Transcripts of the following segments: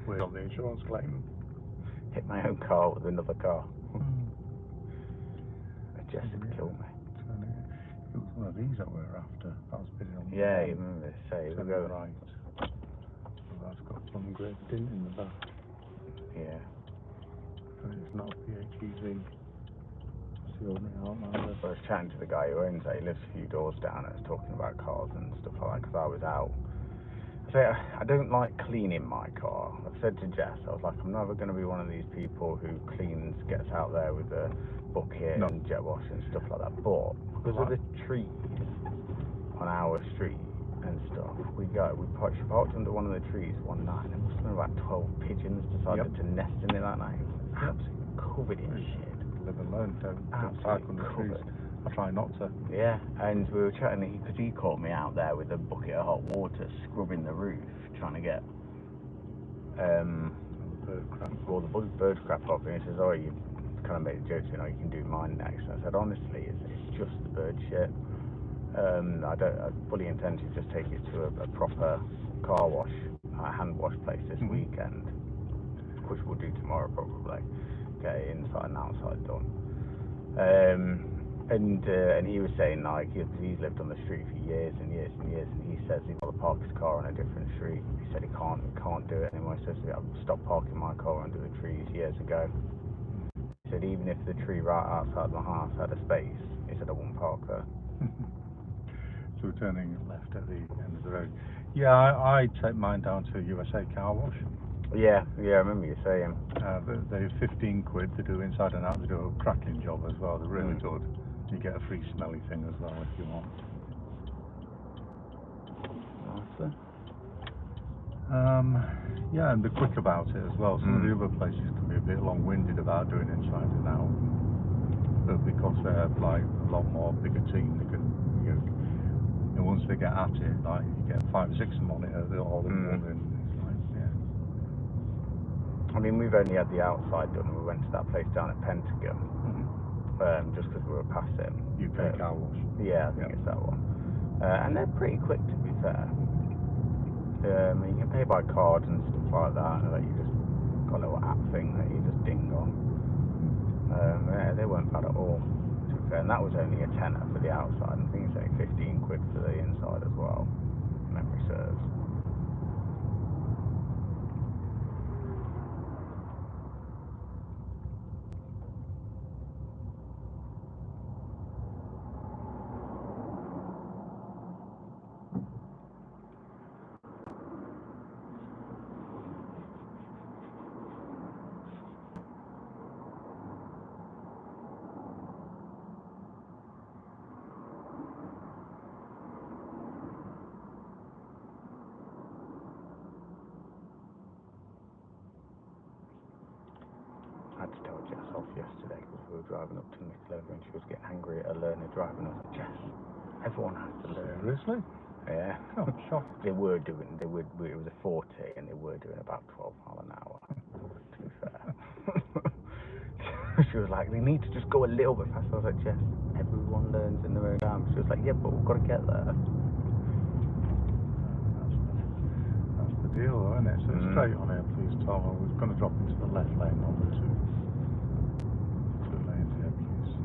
We're on the insurance claim. Hit my own car with another car. Jess would kill me. It was one of these that we were after. I was bidding on. Yeah, you remember to say we go right. So that's got some great dint in the back. Yeah. And it's not a PHEV. That's the only outline. I was chatting to the guy who owns it. He lives a few doors down and was talking about cars and stuff like that because I was out. I don't like cleaning my car. I've said to Jess, I was like, I'm never going to be one of these people who gets out there with a bucket and jet wash and stuff like that. But because of the trees on our street and stuff, she parked under one of the trees one night, and there must have been about 12 pigeons decided to nest in it that night. It was absolutely covered in shit. Live alone, don't park on the trees. I try not to. Yeah, and we were chatting because he caught me out there with a bucket of hot water scrubbing the roof, trying to get all the bird crap off. And he says, "Oh, you kind of made a joke, you can do mine next." And I said, honestly, it's just the bird shit. I fully intend to just take it to a proper car wash, hand wash place this weekend, which we'll do tomorrow probably. Get it inside and outside done. And he was saying he's lived on the street for years and years and years, and he says he's got to park his car on a different street. He said he can't do it anymore. He says I stopped parking my car under the trees years ago. He said even if the tree right outside my house had a space, he said I wouldn't park there. So we're turning left at the end of the road. Yeah, I take mine down to USA Car Wash. Yeah, I remember you saying. They're 15 quid. They do inside and out. They do a cracking job as well. They're really good. You get a free smelly thing as well if you want. Awesome. Yeah, and they're quick about it as well. Some of the other places can be a bit long-winded about doing inside and out, but because they're like a lot more bigger team, they can, and once they get at it, like you get 5 or 6 of them on it all in one, and it's like, I mean, we've only had the outside done. We went to that place down at Pentagon, just because we were past it. UK Car Wash. Yeah, I think it's that one. And they're pretty quick, to be fair. You can pay by card and stuff like that. And you just got a little app thing that you just ding on. Yeah, they weren't bad at all, to be fair. And that was only a tenner for the outside. And I think it's like 15 quid for the inside as well. Memory serves. I had to tell Jess off yesterday because we were driving up to Middlesbrough and she was getting angry at a learner driving. I was like, Jess, everyone has to learn. Seriously? Yeah. Oh, I'm shocked. It was a 40 and they were doing about 12 miles an hour, to be fair. She was like, they need to just go a little bit faster. I was like, Jess, everyone learns in their own time. She was like, yeah, but we've got to get there. That's the deal, though, isn't it? So straight on here, please, Tom. I was going to drop into the left lane on the two lanes here, please.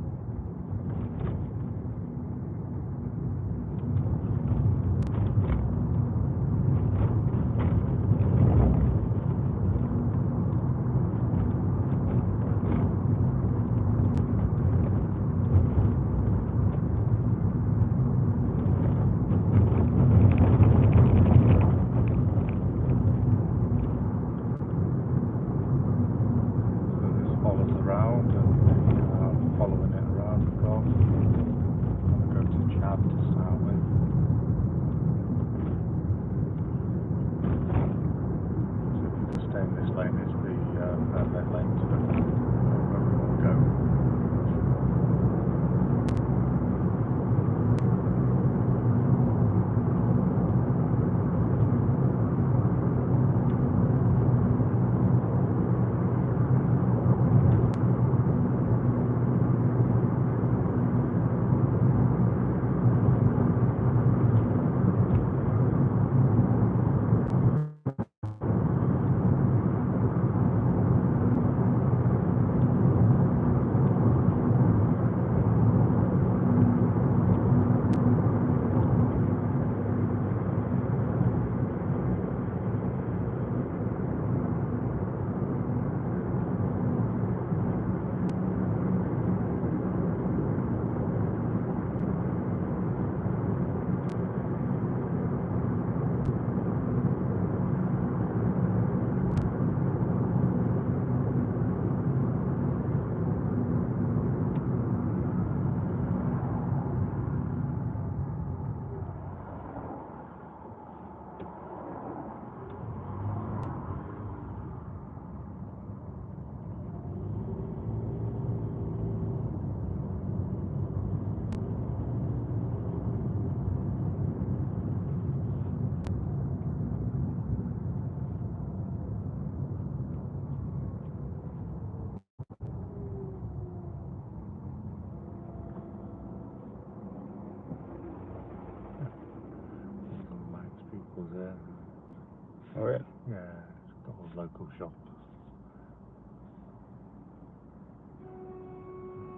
Oh, really? Yeah, it's got a local shop.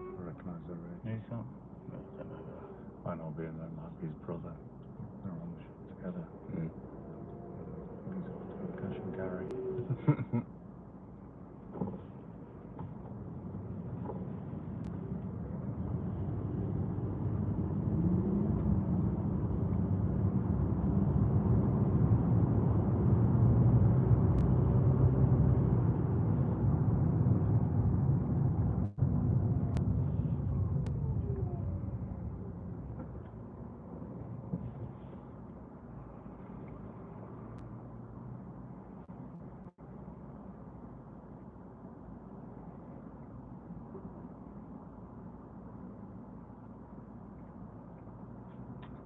I recognise the rig. Who's that? No, I don't know that. Might not be, and that might be his brother. They're on the shop together. He's off to a cash and carry.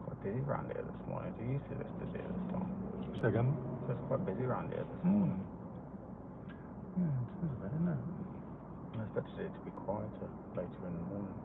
Quite busy around here this morning. Do you see this busy at this time? Say again? So it's quite busy around here this morning. Yeah, it is a bit, isn't it? I expected it to be quieter later in the morning.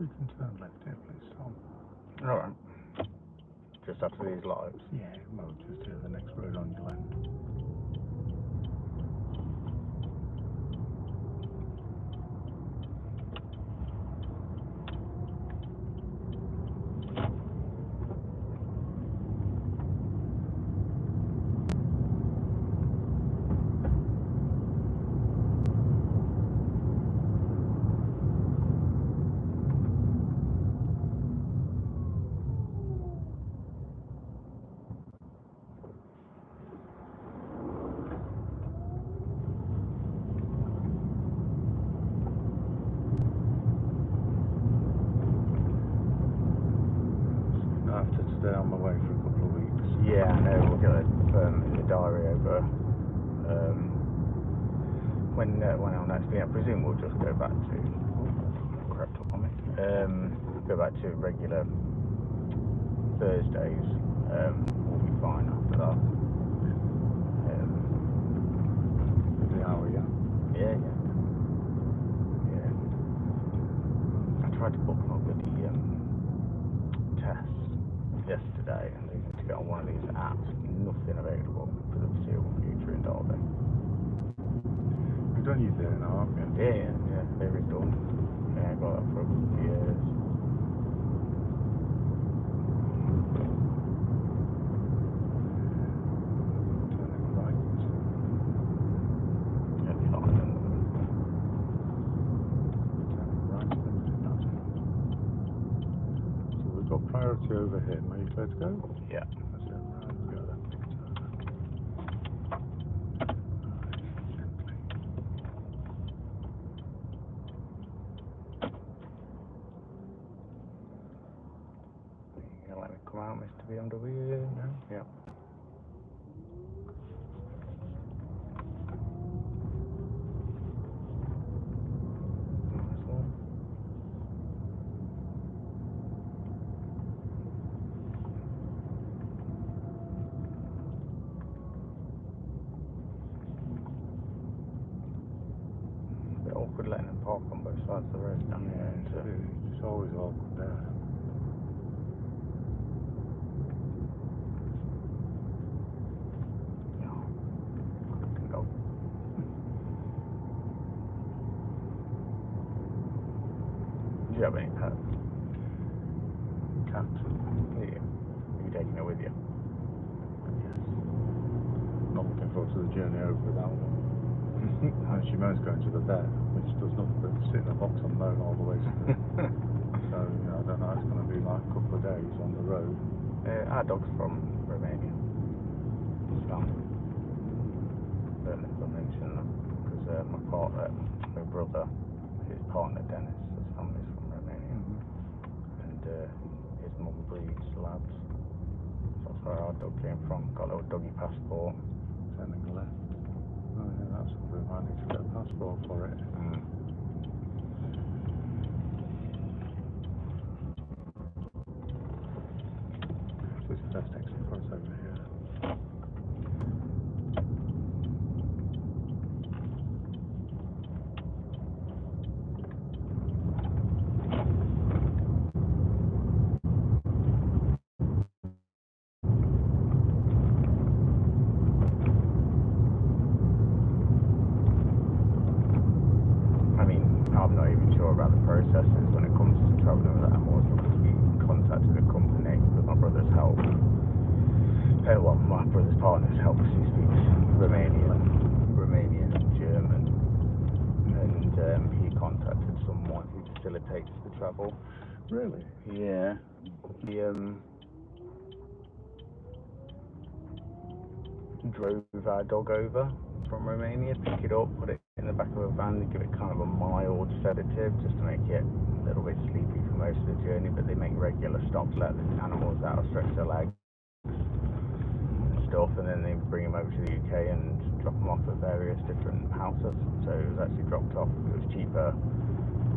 We can turn left here, please, Tom. Alright. Just after these lights. Yeah, well, just the next road on your left. I have to stay on my way for a couple of weeks. Yeah, I know. We'll get it in the diary over when I'll next be. I presume we'll just go back to crept up on me. Go back to regular Thursdays. We'll be fine after that. The hour, yeah? Yeah. I tried to book my bloody test yesterday, and they need to get on one of these apps. Nothing available for the foreseeable future in Derby. You've done your day now, haven't you? Yeah. There is done. Yeah, I got that for a couple of years. Turning right. Yeah, fine. Turning right, that's it. So we've got priority over here. Are you clear to go? Yeah. That's it, right, we go then. You gonna let me come out, Mr. BMW? No? Yeah. Nice one. A bit awkward letting them park on both sides of the road down here. Yeah, it's always awkward there. Go. Do you have any pets? Cat. Do you? Are you taking it with you? Yes. Not looking forward to the journey over without one. And she moans going to the vet, which does nothing but sit in a box and moan all the way through. So, I don't know, it's going to be like a couple of days on the road. Our dog's from Romania. So, don't know if I mentioned that, because my brother, his partner Dennis, his family's from Romania. And his mum breeds labs. So that's where our dog came from. Got a little doggy passport. Turning left. Oh yeah, that's something. We might need to get a passport for it. So it's the best exit for us over here. I'm not even sure about the processes when it comes to travelling with animals, because we contacted a company with my brother's help. My brother's partner's help, because he speaks Romanian, German, and he contacted someone who facilitates the travel. Really? Yeah. He drove our dog over from Romania, pick it up, put it in the back of a van, give it kind of a mild sedative just to make it a little bit sleepy for most of the journey, but they make regular stops, let the animals out, stretch their legs and stuff, and then they bring them over to the UK and drop them off at various different houses. So it was actually dropped off. It was cheaper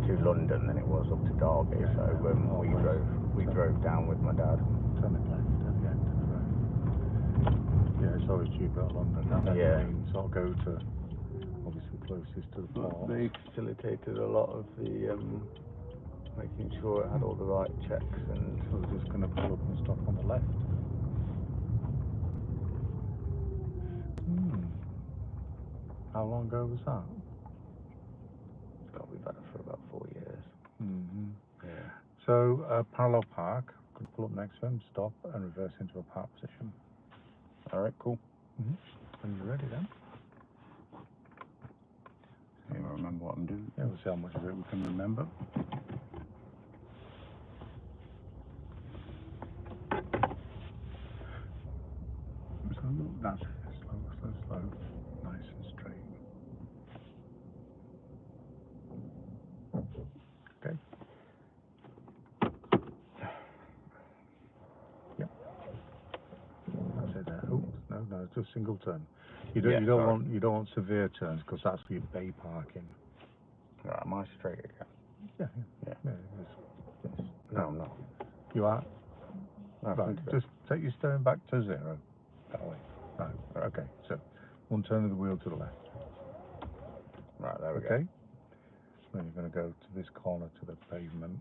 to London than it was up to Derby, Yeah, so we drove down with my dad. Turning left at the end of the road. Yeah, it's always cheaper at London, and then Yeah. you can sort of go to, obviously closest to the port. They facilitated a lot of the making sure it had all the right checks and... So we're just going to pull up and stop on the left. How long ago was that? It's got to be better for about 4 years. Yeah. So parallel park, could pull up next to him, stop and reverse into a park position. Alright, cool. When you're ready then. I don't remember what I'm doing. Yeah, we'll see how much of it we can remember. So that's it. Slow, slow, slow. Nice and straight. Okay. Yep. That's it there. Oops, no, it's just single turn. You don't want severe turns because that's for your bay parking. Right, am I straight again? Yeah. Yeah. Yes. No, I'm not. You are? No, Right, just take your steering back to 0. That way. Right, okay, so one turn of the wheel to the left. Right, there we go. Okay? Then you're going to go to this corner to the pavement.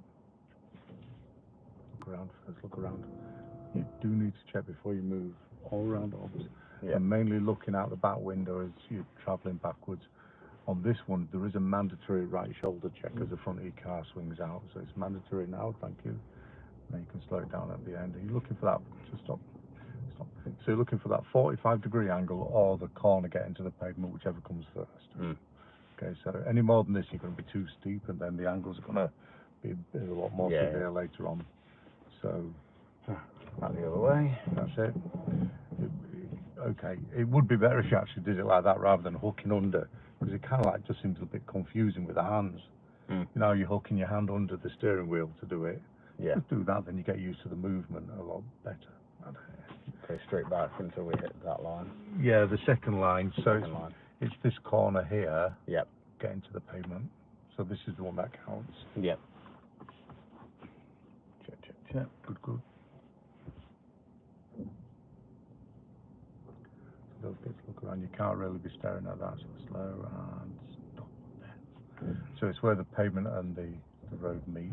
Look around first, look around. You do need to check before you move all around the opposite. Yeah. And mainly looking out the back window as you're travelling backwards. On this one, there is a mandatory right shoulder check as the front of your car swings out. So it's mandatory now, thank you. Now you can slow it down at the end. Are you looking for that to stop? Stop. So you're looking for that 45-degree angle or the corner getting to the pavement, whichever comes first. Okay, so any more than this, you're going to be too steep, and then the angles are going to be a lot more severe later on. So back the other way. That's it. Okay, it would be better if you actually did it like that rather than hooking under, because it kind of like just seems a bit confusing with the hands. You know, you're hooking your hand under the steering wheel to do it. Yeah. Just do that, then you get used to the movement a lot better. Okay, straight back until we hit that line. Yeah, the second line. So it's this corner here. Yep. Getting to the pavement. So this is the one that counts. Yep. Check, check, check. Good, good. So those bits look around. You can't really be staring at that. So slow and stop there. So it's where the pavement and the road meet.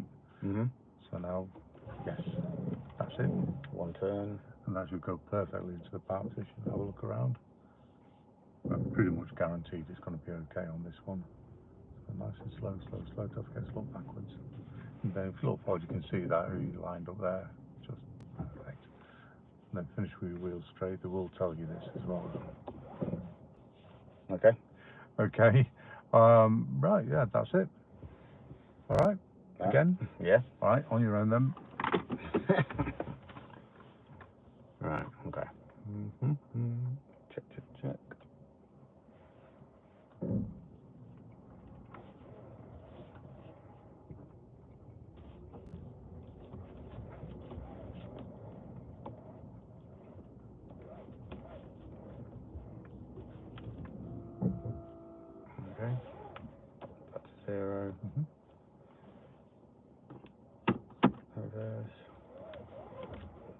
So now, yes, that's it. One turn. And that should go perfectly into the park position. Have a look around. I'm pretty much guaranteed it's going to be okay on this one. So nice and slow, slow, slow. Don't forget to look backwards. And then if you look forward, you can see that who you lined up there. Just perfect. And then finish with your wheels straight. They will tell you this as well. Okay. Okay. Right, yeah, that's it. All right. Again? Yeah. All right, on your own then. Right, okay. Check, check, check. Okay. That's 0. Reverse.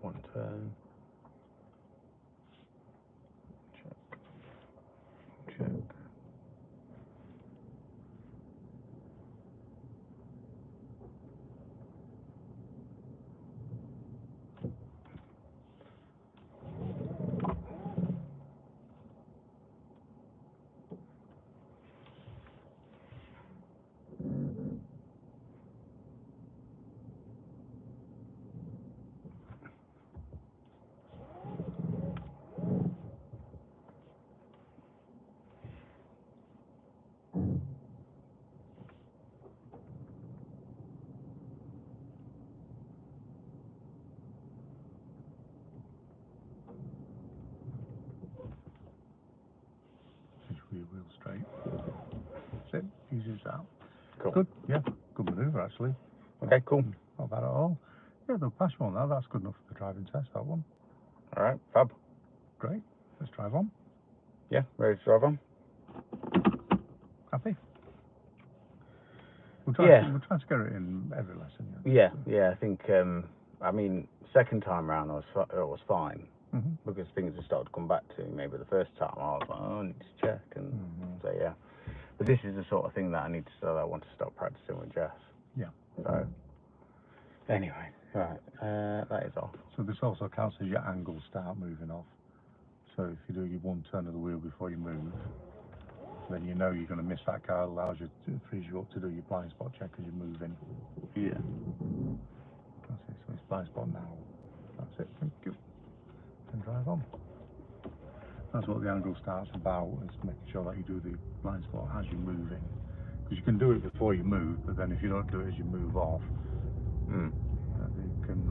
One turn. Check. Check. Finish with your wheels straight. That's it. Easy as that. Cool. Good. Yeah. Good manoeuvre actually. Okay, cool. Not bad at all. Yeah, they'll pass you on that. That's good enough for the driving test, that one. All right, fab. Great. Let's drive on. Yeah, ready to drive on? Happy? We'll try to get it in every lesson. Yeah, I think, I mean, second time round it was fine. Because things have started to come back to me. Maybe the first time I was like, oh, I need to check. And so, yeah. But this is the sort of thing that I want to start practicing with Jess. Yeah. So, Anyway, right, that is off. So this also counts as your angle start moving off. So if you do your one turn of the wheel before you move, then you know you're going to miss that car. It allows you to freeze you up to do your blind spot check as you're moving. Yeah. That's it. So it's blind spot now. That's it. Thank you. And drive on. That's what the angle start's about, is making sure that you do the blind spot as you're moving. Because you can do it before you move, but then if you don't do it as you move off, you can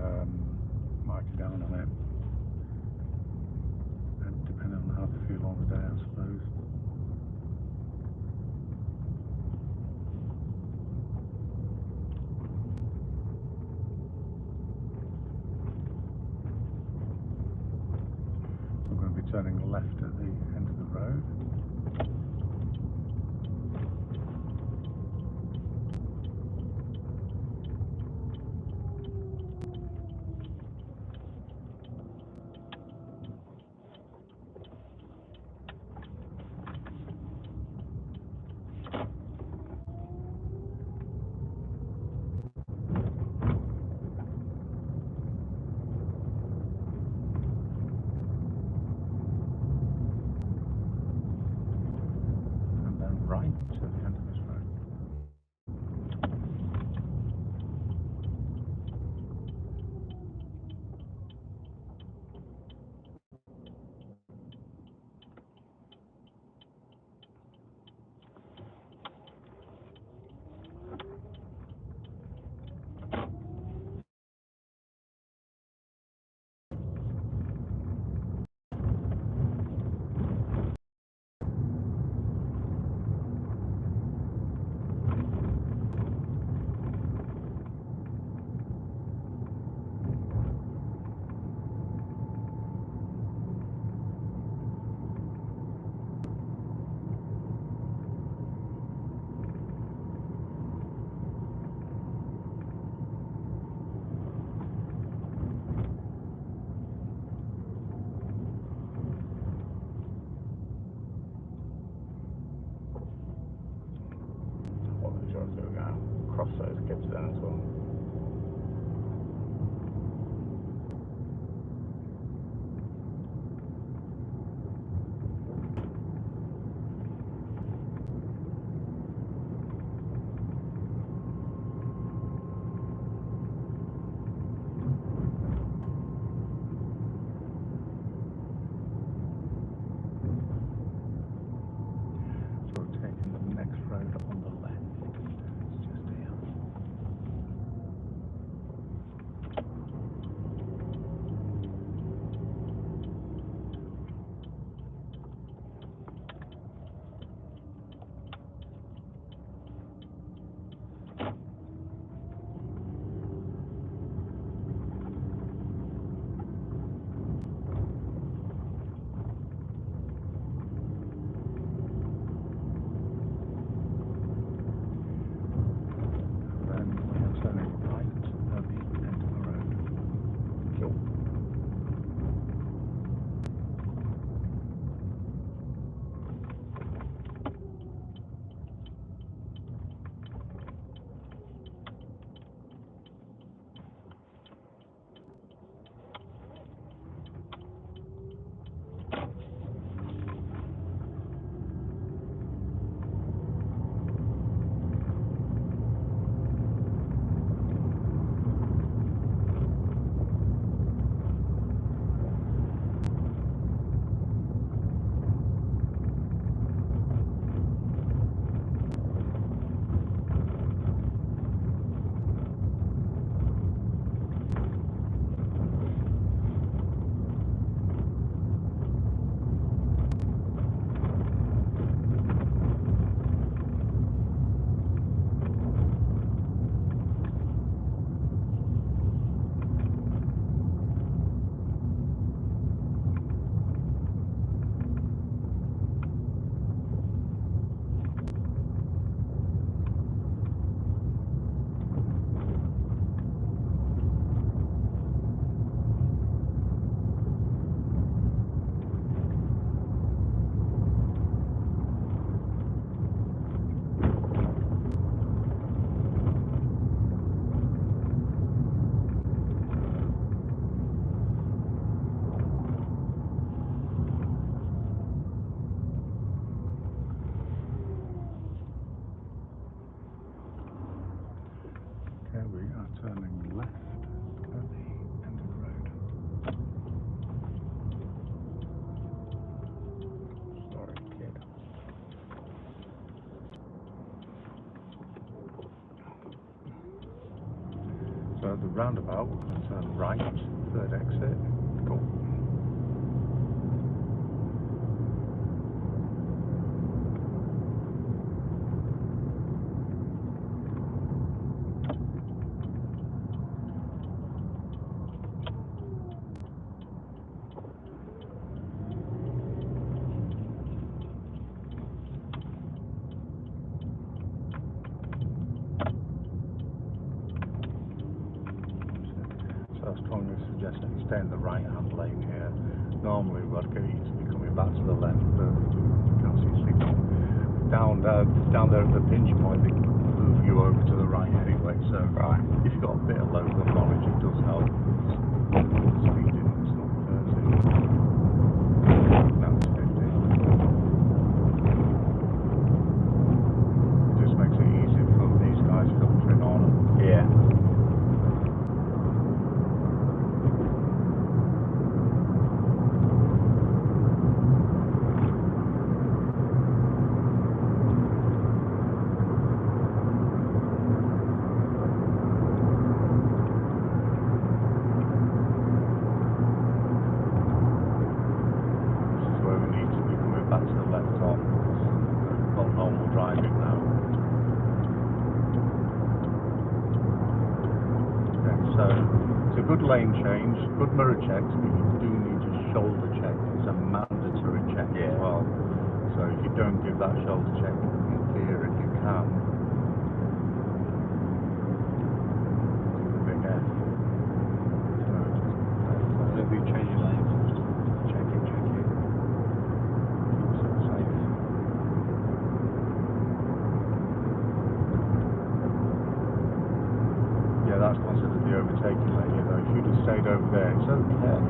mark you down on it. And depending on how they feel on the day, I suppose. So I'm going to be turning left at the end of the road. So at the roundabout, we're going to turn right, third exit. Cool. So I strongly suggest that you stay in the right-hand lane here. Normally we'd get you to be coming back to the left, but you can't see a signal. Down there at the pinch point, they move you over to the right anyway. So Right. if you've got a bit of local knowledge, it does help. Speeding, it's not 30. Now it's 50. It just makes it easy for these guys filtering on. Yeah. Back to the left on, not normal driving now. Okay, so it's a good lane change, good mirror checks, but you do need to shoulder check. It's a mandatory check as well. So if you don't give that shoulder check, in theory you can do the big F. So whenever you change your lanes, just check it. That's considered the overtaking lane. You know, if you'd have stayed over there, it's okay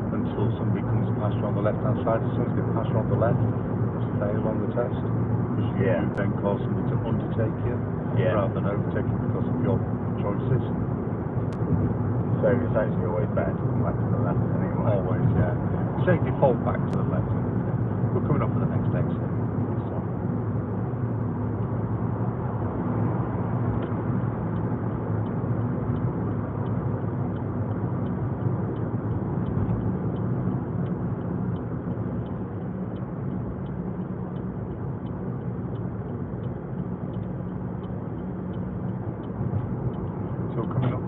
until somebody comes past you on the left-hand side. As soon as they pass you on the left, it's fail on the test. Because you then cause somebody to undertake you rather than overtake you because of your choices. So it's actually always better to come back to the left anyway. Always, yeah. Say default back to the left. We're coming up for the next exit.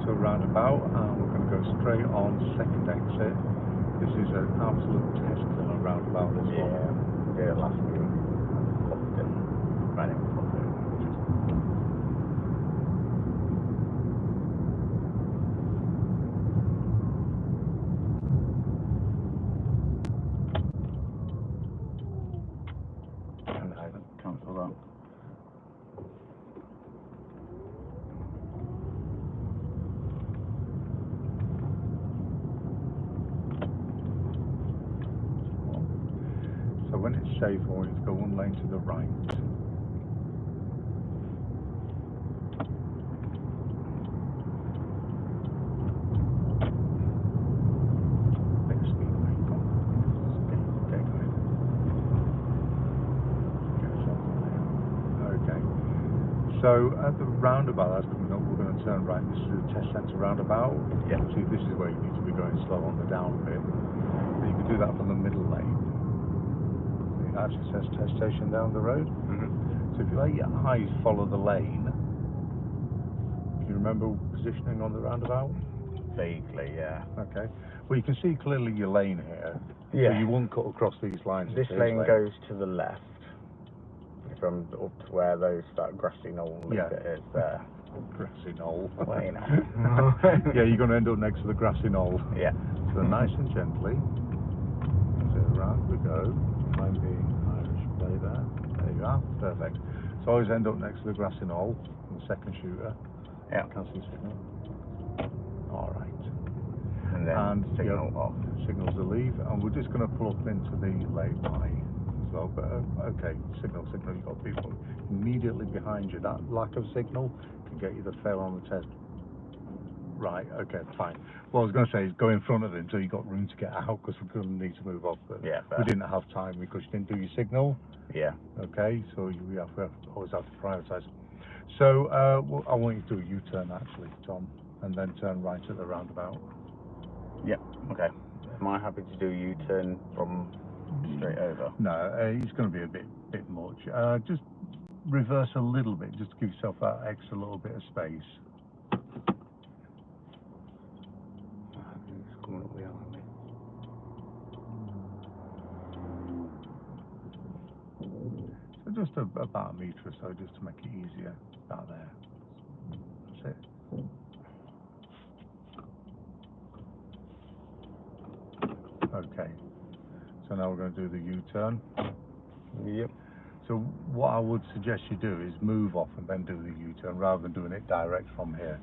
Roundabout, and we're going to go straight on second exit. This is an absolute test killer roundabout, this one. Yeah, last week often ran it properly. Cancel that. So when it's safe, I want you to go one lane to the right. Big speed brake on. Okay. So at the roundabout that's coming up, we're going to turn right. This is the test centre roundabout. Yeah. See, this is where you need to be going slow on the down bit. You can do that from the middle lane. It actually says test station down the road. So if you let your eyes follow the lane, can you remember positioning on the roundabout? Vaguely, yeah. Okay. Well, you can see clearly your lane here. Yeah. So you won't cut across these lines. This lane goes to the left from up to where that grassy knoll bit is there. Grassy knoll. Well, you know. Yeah, you're going to end up next to the grassy knoll. Yeah. So nice and gently. So around we go. Find the Irish play there. There you are. Perfect. So always end up next to the grassy knoll. The second shooter. Yeah. Can't see signal. All right. And then signal off. Signals to leave, and we're just going to pull up into the lay-by as well. But okay, signal. You've got people immediately behind you. That lack of signal can get you the fail on the test. Right. Okay. Fine. What I was going to say is go in front of him so you got room to get out because we're going to need to move off. But we didn't have time because you didn't do your signal. Yeah. Okay. So we always have to prioritise. So I want you to do a U-turn actually, Tom. and then turn right at the roundabout. Yep. Okay. Am I happy to do U-turn from straight over? No, it's going to be a bit much. Just reverse a little bit, just to give yourself that extra little bit of space. It's coming up behind me. So just about a metre or so, just to make it easier. About there. That's it. Okay. So now we're going to do the U-turn. Yep. So what I would suggest you do is move off and then do the U-turn rather than doing it direct from here.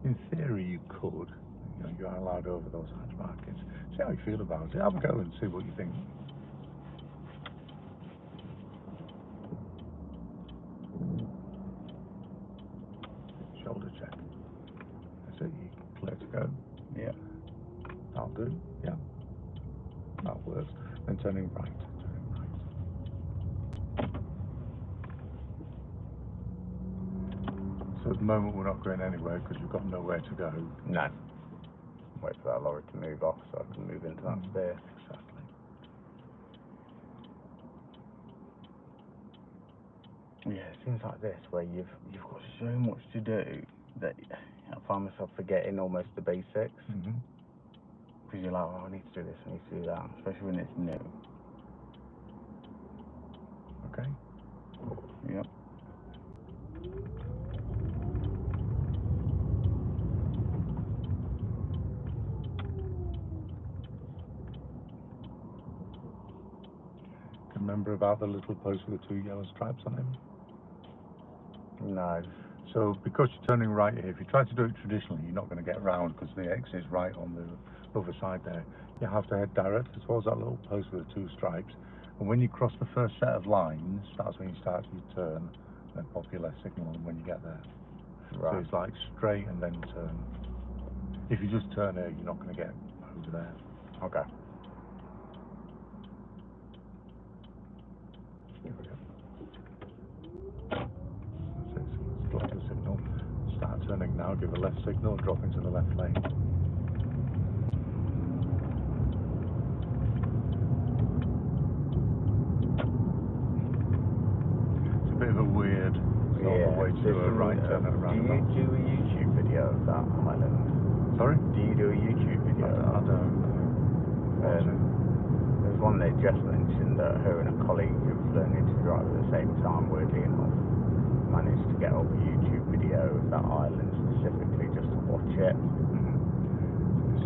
In theory, you could. You know, you are allowed over those hatch markings. See how you feel about it. Have a go and see what you think. Shoulder check. That's it. You're clear to go. Yeah. That'll do. Yeah. That works. Then turning right. Turning right. So at the moment we're not going anywhere because you've got nowhere to go. No. Wait for that lorry to move off so I can move into that space. Exactly. Yeah, it seems like this where you've got so much to do that I find myself forgetting almost the basics. Because you're like, oh, I need to do this, I need to do that, especially when it's new. Okay. Yep. Remember about the little post with the 2 yellow stripes on him? No. So because you're turning right here, if you try to do it traditionally, you're not going to get round because the exit is right on the other side there. You have to head directly towards that little post with the 2 stripes. And when you cross the first set of lines, that's when you start your turn, then pop your left signal on when you get there. Right. So it's like straight and then turn. If you just turn here, you're not going to get over there. Okay. Here we go. That's it. So let's drop the signal. Start turning now. Give a left signal. Drop into the left lane. It's a bit of a weird way to do a right turn at a roundabout. Do you do a YouTube video of that island? Sorry? Do you do a YouTube video? I don't know. There's one that Jess mentioned that her and a colleague who was learning to drive at the same time, weirdly enough, managed to get up a YouTube video of that island specifically just to watch it.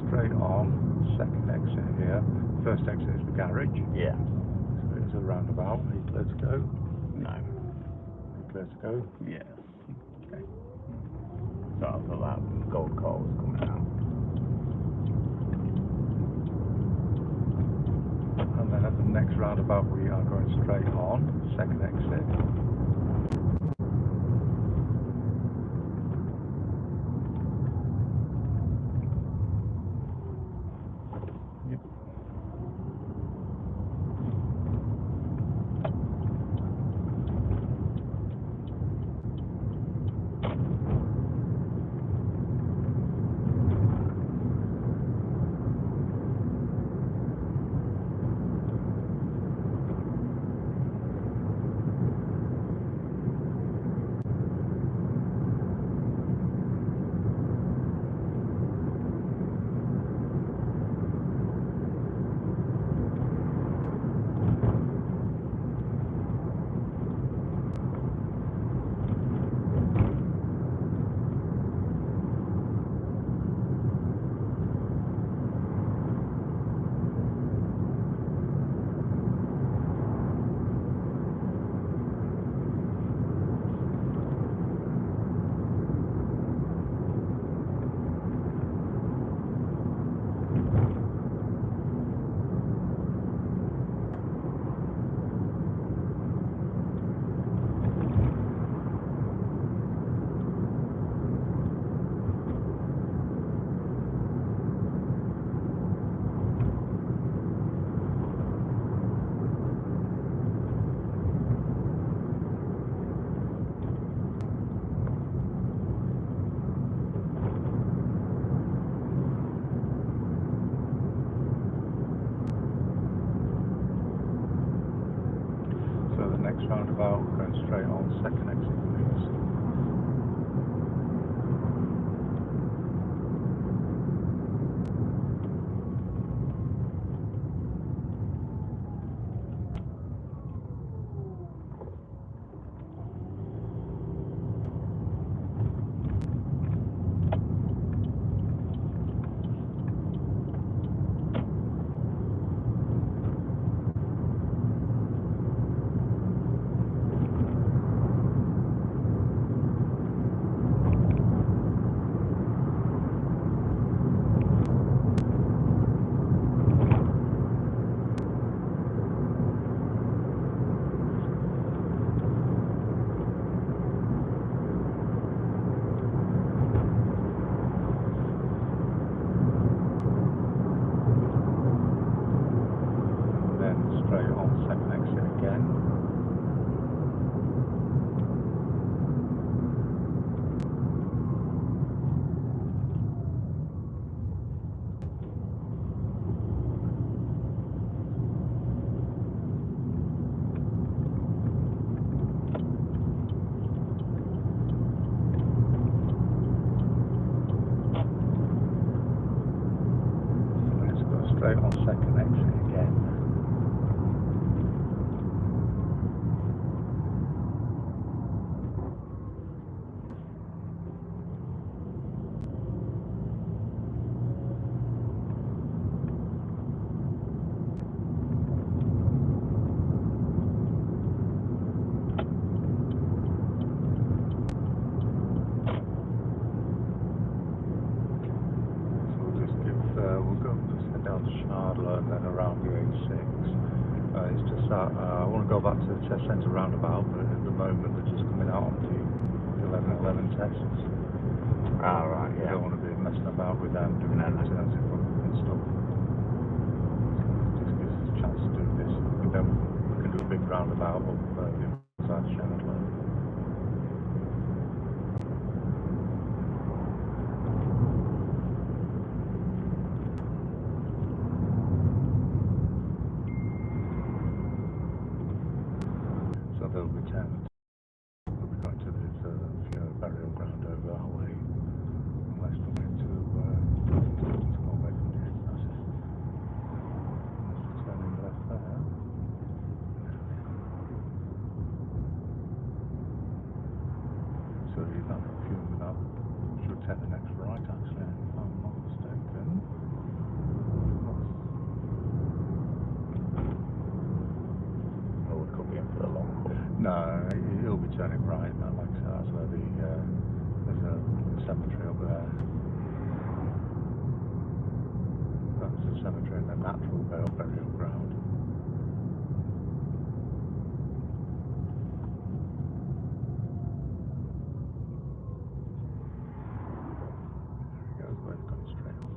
Straight on, second exit here. First exit is the garage. Yeah. So it is a roundabout. Are you clear to go? No. Are you clear to go? Yes. Okay. So I thought that gold car was coming out. And then at the next roundabout we are going straight on, second exit. Yep. straight on, second exit please. Straight on, second exit again. Let's go straight on, second exit again. Down to Shardler and then around the A6. It's just that I want to go back to the test centre roundabout, but at the moment they're just coming out on the 1111 tests. Ah, right, yeah. I don't want to be messing about with them doing turns in front and stuff. Just gives us a chance to do this. And then we can do a big roundabout up the other side of Shardler. They'll be turned. We'll be going to this burial ground over that way. Unless we get to go away from the exit. Turning left there. So you've not got a few of that. Should take the next right actually, if I'm not mistaken. Oh, we could be in for the long haul. No, he'll be turning right. Like I said, that's where there's a cemetery up there. That's the cemetery and the natural burial ground. There he goes, where he's going straight on.